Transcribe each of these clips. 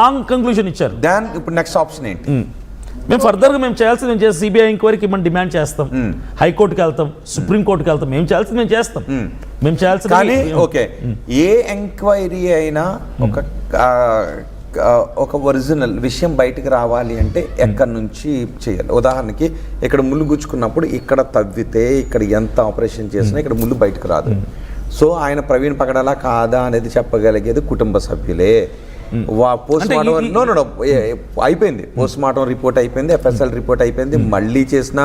Wrong conclusion ఇచ్చారు. దాన్ ఇప్పుడు next option ఏంటి? మేము ఫర్దర్గా మేము చేయాల్సింది మేము చేసి సిబిఐ ఎంక్వైరీకి మనం డిమాండ్ చేస్తాం, హైకోర్టుకి వెళ్తాం, సుప్రీంకోర్టుకి వెళ్తాం, మేము చేయాల్సింది మేము చేస్తాం. మేము చేయాల్సింది కానీ ఓకే, ఏ ఎంక్వైరీ అయినా ఒక ఒరిజినల్ విషయం బయటకు రావాలి అంటే ఎక్కడి నుంచి చేయాలి? ఉదాహరణకి ఇక్కడ ముళ్ళు గుచ్చుకున్నప్పుడు ఇక్కడ తవ్వితే ఇక్కడ ఎంత ఆపరేషన్ చేసినా ఇక్కడ ముళ్ళు బయటకు రాదు. సో ఆయన ప్రవీణ్ పగడాలా కాదా అనేది చెప్పగలిగేది కుటుంబ సభ్యులే. పోస్ట్ మార్టం అయిపోయింది, పోస్ట్ మార్టం రిపోర్ట్ అయిపోయింది, ఎఫ్ఎస్ఎల్ రిపోర్ట్ అయిపోయింది. మళ్ళీ చేసిన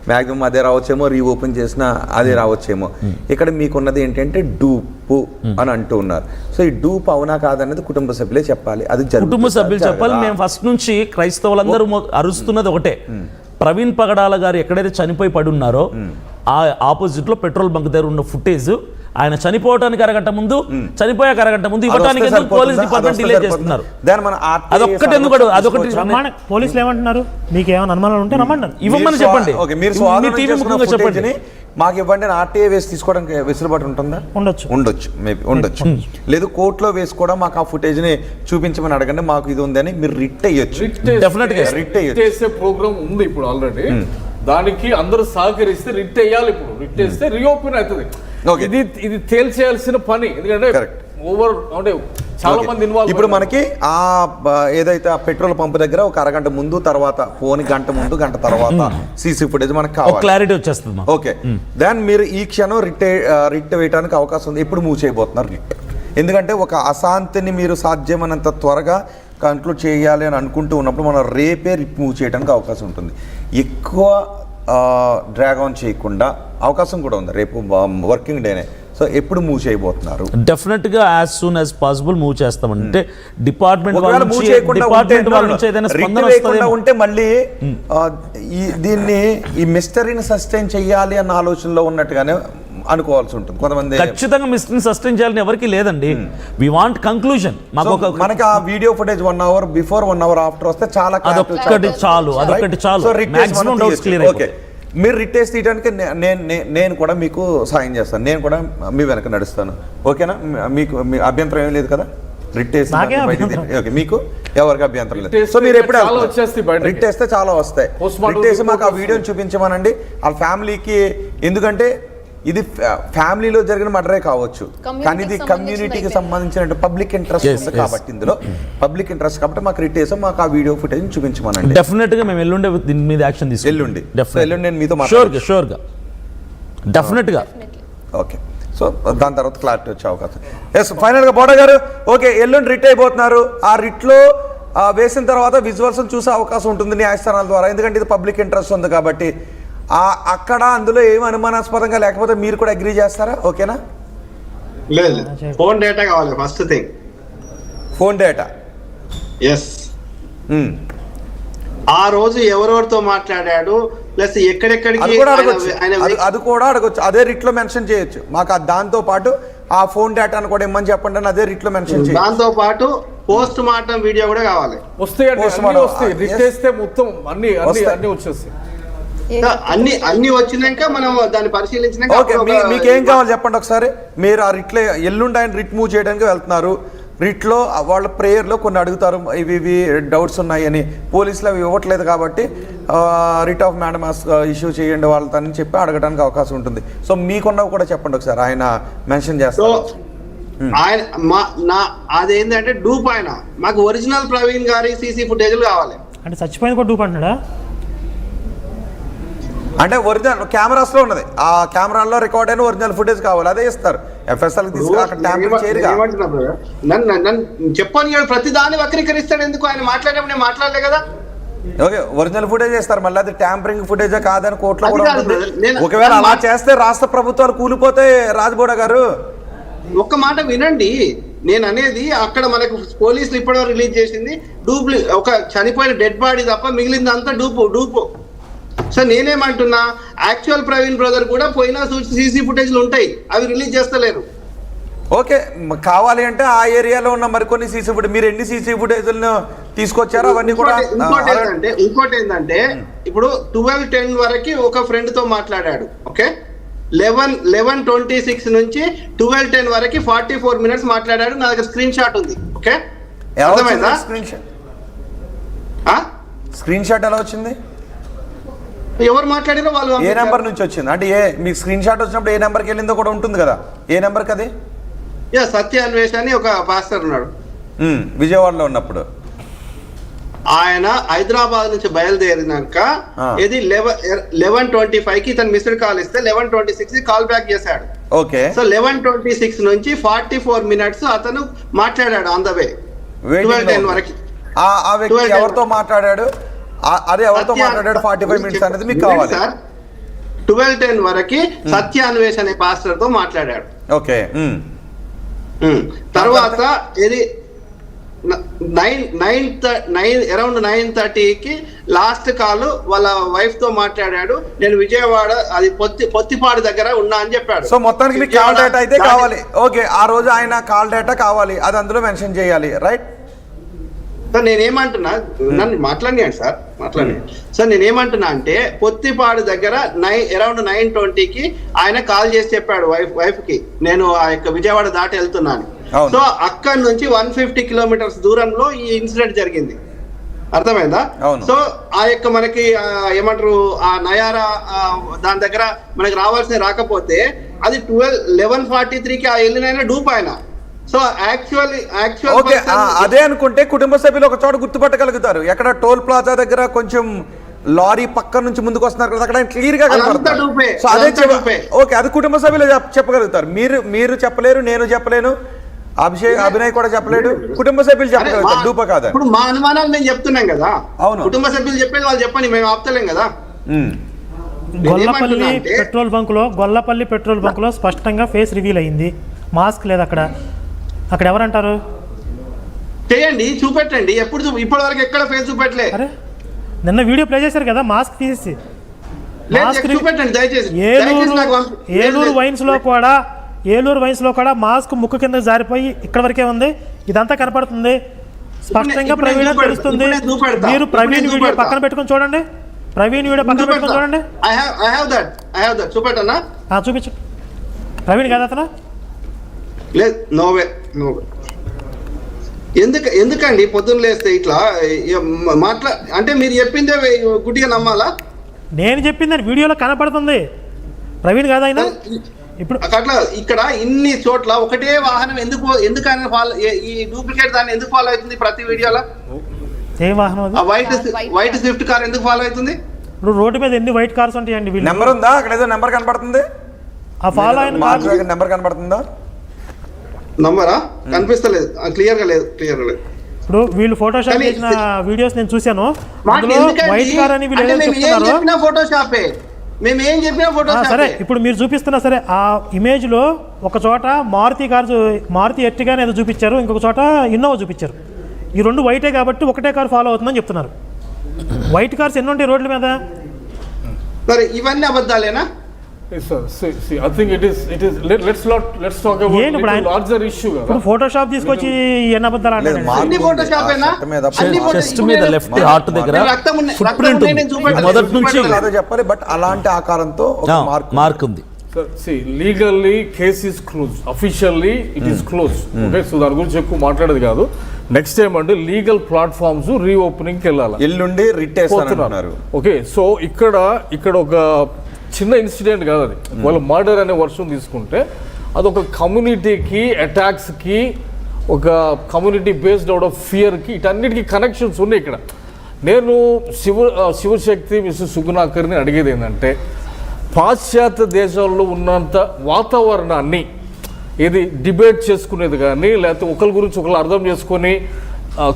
మ్యాక్సిమం అదే రావచ్చేమో, రీఓపెన్ చేసినా అదే రావచ్చేమో. ఇక్కడ మీకున్నది ఏంటంటే డూపు అని అంటూ ఉన్నారు. సో ఈ డూప్ అవునా కాదనేది కుటుంబ సభ్యులే చెప్పాలి. అది కుటుంబ సభ్యులు చెప్పాలి. మేము ఫస్ట్ నుంచి క్రైస్తవులందరూ అరుస్తున్నది ఒకటే, ప్రవీణ్ పగడాల గారు ఎక్కడైతే చనిపోయి పడి ఉన్నారో ఆ ఆపోజిట్ లో పెట్రోల్ బంక్ దగ్గర ఉన్న ఫుటేజ్ ఆయన చనిపోవడానికి అరగంట ముందు, చనిపోయాక అరగంట ముందు ఇవ్వడానికి పోలీస్ డిపార్ట్మెంట్ డిలే చేస్తున్నారు. అదొక్కటి ఎందుకు? అదొకటి పోలీసులు ఏమంటున్నారు? మీకు ఏమైనా అనుమానాలు ఉంటే రమ్మన్నారు, ఇవ్వమని చెప్పండి. చెప్పండి మాకు ఇవ్వండి. ఆర్టీఏ వేసి తీసుకోవడానికి వెసులుబాటు ఉంటుందా? ఉండొచ్చు, మేబీ ఉండొచ్చు. లేదు కోర్టులో వేసి కూడా మాకు ఆ ఫుటేజ్ ని చూపించమని అడగండి, మాకు ఇది ఉందని మీరు రిట్ అయ్యొచ్చు. రిట్ చేసే ప్రోగ్రామ్ ఉంది ఇప్పుడు ఆల్రెడీ. దానికి అందరూ సహకరిస్తే రిట్ అయ్యాలి. ఇప్పుడు రిట్ చేస్తే రీఓపెన్ అవుతుంది. ఇది తేల్చేయాల్సిన పని, ఎందుకంటే ఓవర్ అంటే చాలా మంది ఇన్వాల్వ్. ఇప్పుడు మనకి ఆ ఏదైతే ఆ పెట్రోల్ పంప్ దగ్గర ఒక అరగంట ముందు తర్వాత, పోని గంట ముందు గంట తర్వాత సీసీ ఫుటేజ్ మనకు కావాలి, క్లారిటీ వచ్చేస్తుంది. ఓకే, దాన్ని మీరు ఈ క్షణం రిట్ వేయడానికి అవకాశం ఉంది. ఎప్పుడు మూవ్ చేయబోతున్నారు రిట్? ఎందుకంటే ఒక అశాంతిని మీరు సాధ్యమైనంత త్వరగా కంక్లూడ్ చేయాలి అని అనుకుంటూ ఉన్నప్పుడు మనం రేపే రిట్ మూవ్ చేయడానికి అవకాశం ఉంటుంది. ఎక్కువ డ్రాగ్ ఆన్ చేయకుండా అవకాశం కూడా ఉంది, రేపు వర్కింగ్ డేనే. సో ఎప్పుడు మూవ్ చేయబోతున్నారు? డెఫినెట్ గా as soon as possible move చేస్తామంటే డిపార్ట్మెంట్ ఉంటే మళ్ళీ దీన్ని ఈ మిస్టరీని సస్టైన్ చేయాలి అన్న ఆలోచనలో ఉన్నట్టుగానే అనుకోవాల్సి ఉంటుంది కొంతమంది. ఖచ్చితంగా మిస్టరీని సస్టైన్ చేయాలని ఎవరికి లేదండి. We want conclusion. మనకి ఆ video footage 1 hour before 1 hour after వస్తే చాలా అదొక్కటి చాలు. Maximum doubts clear. ఓకే, మీరు రిటేస్ తీయడానికి నేను కూడా మీకు సాయం చేస్తాను, నేను కూడా మీ వెనక నడుస్తాను. ఓకేనా? మీకు మీ అభ్యంతరం ఏం లేదు కదా? రిటేస్ ఓకే, మీకు ఎవరికి అభ్యంతరం లేదు. సో మీరు ఎప్పుడు రిటేస్తే చాలా వస్తాయి. రిటేసి మాకు ఆ వీడియోని చూపించమనండి ఆ ఫ్యామిలీకి. ఎందుకంటే ఇది ఫ్యామిలీలో జరిగిన మర్డరే కావచ్చు, కానీ ఇది కమ్యూనిటీకి సంబంధించిన పబ్లిక్ ఇంట్రెస్ట్ ఉంది కాబట్టి, ఇందులో పబ్లిక్ ఇంట్రెస్ట్ కాబట్టి మాకు రిటేస్ మాకు ఆ వీడియో ఫుటేజ్ చూపించమనండి. డెఫినెట్ గా మేము ఎల్లుండి దీని మీద యాక్షన్ తీసుకుంటాం. ఎల్లుండి నేను మీతో షూర్ గా డెఫినెట్ గా. ఓకే, సో దాని తర్వాత క్లారిటీ వచ్చే అవకాశం. ఎస్, ఫైనల్ గా బోడ గారు, ఓకే ఎల్లుండి రిట్ అయిపోతున్నారు. ఆ రిట్ లో వేసిన తర్వాత విజువల్స్ చూసే అవకాశం ఉంటుంది న్యాయస్థానాల ద్వారా, ఎందుకంటే ఇది పబ్లిక్ ఇంట్రెస్ట్ ఉంది కాబట్టి. అక్కడ అందులో ఏం అనుమానాస్పదంగా లేకపోతే మీరు కూడా అగ్రీ చేస్తారా? ఓకేనా? లేదు, ఫోన్ డేటా కావాలి first thing. Phone data. Yes, ఆ రోజు ఎవరెవరితో మాట్లాడాడు ప్లస్ ఎక్కడెక్కడికి అది కూడా అడగొచ్చు. అదే రిట్ లో మెన్షన్ చేయొచ్చు. మాకు దాంతో పాటు ఆ ఫోన్ డేటాను కూడా ఇమ్మని చెప్పండి అని అదే రిట్ లో మెన్షన్ చేయొచ్చు. దాంతో పాటు పోస్ట్ మార్టం వీడియో కూడా కావాలి. అన్ని వచ్చినాక మనం దాన్ని పరిశీలించినాక మీకేం కావాలి చెప్పండి ఒకసారి. మీరు ఆ రిట్ లో ఎల్లుండి ఆయన రిట్ మూవ్ చేయడానికి వెళ్తున్నారు. రిట్లో వాళ్ళ ప్రేయర్లో కొన్ని అడుగుతారు, ఇవి డౌట్స్ ఉన్నాయని. పోలీసులు అవి ఇవ్వట్లేదు కాబట్టి రిట్ ఆఫ్ మ్యాండమస్ ఇష్యూ చేయండి వాళ్ళతో అని చెప్పి అడగడానికి అవకాశం ఉంటుంది. సో మీకున్నవి కూడా చెప్పండి ఒకసారి, ఆయన మెన్షన్ చేస్తారు. ఆయన అదేంటంటే డూప్, ఆయన మాకు ఒరిజినల్ ప్రవీణ్ గారి సీసీ ఫుటేజ్లు కావాలి. అంటే చచ్చిపోయింది కూడా డూప్ అంటున్నాడా? అంటే ఒరిజినల్ కెమెరాస్ లో ఉన్నది, ఆ కెమెరాలో రికార్డ్ అయిన ఒరిజినల్ ఫుటేజ్ కావాలి, అదే ఇస్తారు. ఎఫ్ఎస్ఎల్ చెప్పని ప్రతి దాన్ని వక్రీకరిస్తాడు ఎందుకు? ఆయన మాట్లాడేప్పుడు నేను మాట్లాడలే కదా. ఓకే, ఒరిజినల్ ఫుటేజ్ చేస్తారు, మళ్ళీ అది ట్యాంపరింగ్ ఫుటేజే కాదని కోర్టులో కూడా ఉంటుంది. ఒకవేళ అలా చేస్తే రాష్ట్ర ప్రభుత్వాలు కూలిపోతే రాజ్బోడ గారు ఒక్క మాట వినండి. నేను అనేది అక్కడ మనకు పోలీసులు ఇప్పటివరకు రిలీజ్ చేసింది ఒక చనిపోయిన డెడ్ బాడీ తప్ప మిగిలిందంతా డూపు. సో నేనేమంటున్నా, యాక్చువల్ ప్రవీణ్ బ్రదర్ కూడా పోయిన సీసీ ఫుటేజ్లు ఉంటాయి, అవి రిలీజ్ చేస్తలేరు. ఓకే, కావాలి అంటే ఆ ఏరియాలో ఉన్న మరికొన్ని సీసీ ఫుటేజ్, మీరు ఎన్ని సీసీ ఫుటేజ్లను తీసుకొచ్చారో అవన్నీ కూడా. ఇంకోటి ఏంటంటే ఇప్పుడు 12:10 వరకు ఒక ఫ్రెండ్ తో మాట్లాడాడు. ఓకే, 11:26 నుంచి 12:10 వరకు 44 minutes మాట్లాడాడు. నా దగ్గర స్క్రీన్ షాట్ ఉంది. ఓకే, అర్థమైందా? స్క్రీన్ షాట్ ఎలా వచ్చింది? ఎవరు మాట్లాడినా వాళ్ళు ఏ నెంబర్ నుంచి వచ్చింది? అంటే మీకు స్క్రీన్ షాట్ వచ్చినప్పుడు ఏ నెంబర్కి వెళ్ళిందో కూడా ఉంటుంది కదా, ఏ నెంబర్కి అది? సత్య అన్వేష్ అని ఒక పాస్టర్ ఉన్నాడు విజయవాడలో ఉన్నప్పుడు. ఆయన హైదరాబాద్ నుంచి బయలుదేరినాక ఇది 11:25 కి ఇతను మిస్డ్ కాల్ ఇస్తే 11:26 కి కాల్ బ్యాక్ చేశాడు. ఓకే. సో 11:26 నుంచి 44 minutes అతను మాట్లాడాడు ఆన్ ద వే 12:10 వరకు. ఆ వ్యక్తి ఎవరితో మాట్లాడాడు, అదే ఎవరితో మాట్లాడాడు 45 minutes అనేది మీకు కావాలి సార్. 12:10 వరకు సత్య అన్వేష్ అనే పాస్టర్ తో మాట్లాడాడు. ఓకే. తర్వాత ఇది 9 9:30కి లాస్ట్ కాల్ వాళ్ళ వైఫ్ తో మాట్లాడాడు. నేను విజయవాడ అది పొత్తిపాడు దగ్గర ఉన్నా అని చెప్పాడు. సో మొత్తానికి మీకు కాల్ డేటా అయితే కావాలి. ఓకే, ఆ రోజు ఆయన కాల్ డేటా కావాలి, అది అందులో మెన్షన్ చేయాలి, రైట్? సార్ నేనేమంటున్నా, నన్ను మాట్లాడినాడు సార్, సార్ నేనేమంటున్నా అంటే పొత్తిపాడు దగ్గర అరౌండ్ 9:20కి ఆయన కాల్ చేసి చెప్పాడు వైఫ్ కి, నేను ఆ యొక్క విజయవాడ దాటి వెళ్తున్నాను. సో అక్కడి నుంచి 150 కిలోమీటర్స్ దూరంలో ఈ ఇన్సిడెంట్ జరిగింది. అర్థమైందా? సో ఆ యొక్క మనకి ఏమంటారు ఆ నయారా దాని దగ్గర మనకి రావాల్సిన రాకపోతే అది 11:43కి ఆ వెళ్ళిన డూప్ ఆయన. సో యాక్చువల్ అదే అనుకుంటే కుటుంబ సభ్యులు ఒక చోట గుర్తుపట్టగలుగుతారు. ఎక్కడ టోల్ ప్లాజా దగ్గర కొంచెం లారీ పక్క నుంచి ముందుకు వస్తున్నారు కదా, అక్కడ క్లియర్ గా కనపడతారు. సో అదే ఓకే, అది కుటుంబ సభ్యులు చెప్పగలుగుతారు. మీరు చెప్పలేరు, నేను చెప్పలేను, అభినయ్ కూడా చెప్పలేడు, కుటుంబ సభ్యులు చెప్పగలుగుతారు డూప కాదా. ఇప్పుడు మా అనుమానాలు నేను చెప్తున్నాం కదా. అవును, కుటుంబ సభ్యులు చెప్పేది వాళ్ళు చెప్పండి, మేము ఆపుతలేం కదా. గొల్లపల్లి పెట్రోల్ బంక్ లో స్పష్టంగా ఫేస్ రివీల్ అయింది, మాస్క్ లేదు అక్కడ ఎవరంటారు? చేయండి, చూపెట్టండి. ఇప్పటి వరకు ఎక్కడ ఫేస్ చూపెట్టలే. అరే నిన్న వీడియో ప్లే చేశారు కదా మాస్క్ తీసేసి. చూపెట్టండి దయచేసి. ఏలూరు వైన్స్ లో కూడా మాస్క్ ముక్కు కింద జారిపోయి ఇక్కడ వరకే ఉంది, ఇదంతా కనపడుతుంది స్పష్టంగా. ప్రవీణ్ తెలుస్తుంది. మీరు ప్రవీణ్ వీడియో పక్కన పెట్టుకొని చూడండి, చూడండి. చూపెట్టనా? చూపించు. ప్రవీణ్ కదా అతను? లేదు, నోవే. ఎందుకండి పొద్దున్న లేస్తే ఇట్లా అంటే మీరు చెప్పిందే గుడ్డిగా నమ్మాలా? నేను చెప్పిందని వీడియోలో కనపడుతుంది. ప్రవీణ్ కాదా ఆయన? ఇప్పుడు అట్లా ఇక్కడ ఇన్ని చోట్ల ఒకటే వాహనం ఎందుకని ఫాలో, ఈ డూప్లికేట్ దాన్ని ఎందుకు ఫాలో అవుతుంది ప్రతి వీడియోలో? ఏం వాహనం? వైట్ స్విఫ్ట్ కార్ ఎందుకు ఫాలో అవుతుంది? ఇప్పుడు రోడ్డు మీద ఎన్ని వైట్ కార్స్ ఉంటాయండి? నెంబర్ ఉందా అక్కడ? ఏదో నెంబర్ కనపడుతుంది, ఆ ఫాలో అయిన నెంబర్ కనపడుతుందా? నంబరా? కనిపిస్తలేదు, క్లియర్ గా లేదు. ఇప్పుడు వీళ్ళు ఫోటోషాప్ చేసిన వీడియోస్ నేను చూశాను. వైట్ కార్ అని వీళ్ళు ఫోటోషాపే, మేము ఏం చెప్పినా ఫోటోషాప్. సరే, ఇప్పుడు మీరు చూపిస్తున్నా సరే ఆ ఇమేజ్ లో ఒక చోట మారుతి ఎర్టిగా ఏదో చూపించారు, ఇంకొక చోట ఇన్నోవా చూపించారు. ఈ రెండు వైటే కాబట్టి ఒకటే కార్ ఫాలో అవుతుందని చెప్తున్నారు. వైట్ కార్స్ ఎన్ని ఉంటాయి రోడ్ల మీద? సరే, ఇవన్నీ అబద్ధాలేనా? ఫోటోషాప్ తీసుకొచ్చి ఎన్ని అబద్ధాలు అంటారు? చెప్పాలి, బట్ అలాంటి ఆకారంతో మార్క్ ఉంది. Legally case is close, officially it is close. Okay, so దాని గురించి ఎక్కువ మాట్లాడేది కాదు. నెక్స్ట్ టైం అంటే లీగల్ ప్లాట్ఫామ్స్ రీఓపెనింగ్ వెళ్ళాలి, ఎల్లుండి రిట్ చేస్తున్నారు. ఓకే, సో ఇక్కడ ఒక చిన్న ఇన్సిడెంట్ కాదు అది. వాళ్ళ మర్డర్ అనే వర్షం తీసుకుంటే అదొక కమ్యూనిటీకి, అటాక్స్కి, ఒక కమ్యూనిటీ బేస్డ్ అవుట్ ఆఫ్ ఫియర్కి, ఇటన్నిటికీ కనెక్షన్స్ ఉన్నాయి ఇక్కడ. నేను శివశక్తి మిస్టర్ సుగుణాకర్ని అడిగేది ఏంటంటే, పాశ్చాత్య దేశాల్లో ఉన్నంత వాతావరణాన్ని ఇది డిబేట్ చేసుకునేది కానీ, లేకపోతే ఒకరి గురించి ఒకరు అర్థం చేసుకొని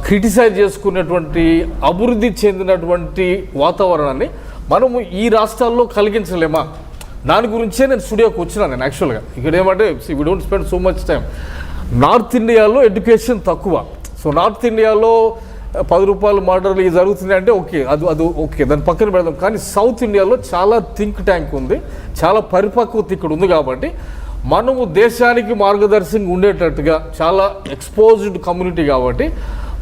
క్రిటిసైజ్ చేసుకునేటువంటి అభివృద్ధి చెందినటువంటి వాతావరణాన్ని మనము ఈ రాష్ట్రాల్లో కలిగించలేమా? దాని గురించే నేను స్టూడియోకి వచ్చినా. నేను యాక్చువల్గా ఇక్కడ ఏమంటే we don't spend so much time. North ఇండియాలో ఎడ్యుకేషన్ తక్కువ. సో నార్త్ ఇండియాలో 10 రూపాయల మర్డర్లు ఇవి జరుగుతున్నాయి అంటే అది ఓకే, దాన్ని పక్కన పెడదాం. కానీ సౌత్ ఇండియాలో చాలా థింక్ ట్యాంక్ ఉంది, చాలా పరిపక్వత ఇక్కడ ఉంది. కాబట్టి మనము దేశానికి మార్గదర్శకంగా ఉండేటట్టుగా చాలా ఎక్స్పోజ్డ్ కమ్యూనిటీ కాబట్టి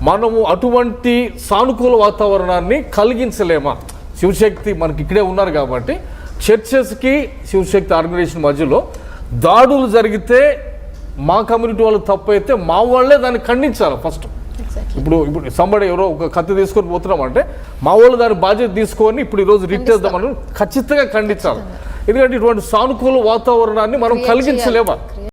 మనము అటువంటి సానుకూల వాతావరణాన్ని కలిగించలేమా? శివశక్తి మనకి ఇక్కడే ఉన్నారు కాబట్టి చర్చెస్కి శివశక్తి ఆర్గనైజేషన్ మధ్యలో దాడులు జరిగితే మా కమ్యూనిటీ వాళ్ళు తప్పు అయితే మా వాళ్ళే దాన్ని ఖండించాలి ఫస్ట్. ఇప్పుడు సంబడి ఎవరో ఒక కత్తి తీసుకొని పోతున్నాం అంటే మా వాళ్ళు దాని బాధ్యత తీసుకొని ఇప్పుడు ఈరోజు రిట్ చేద్దామని ఖచ్చితంగా ఖండించాలి. ఎందుకంటే ఇటువంటి సానుకూల వాతావరణాన్ని మనం కలిగించలేమా?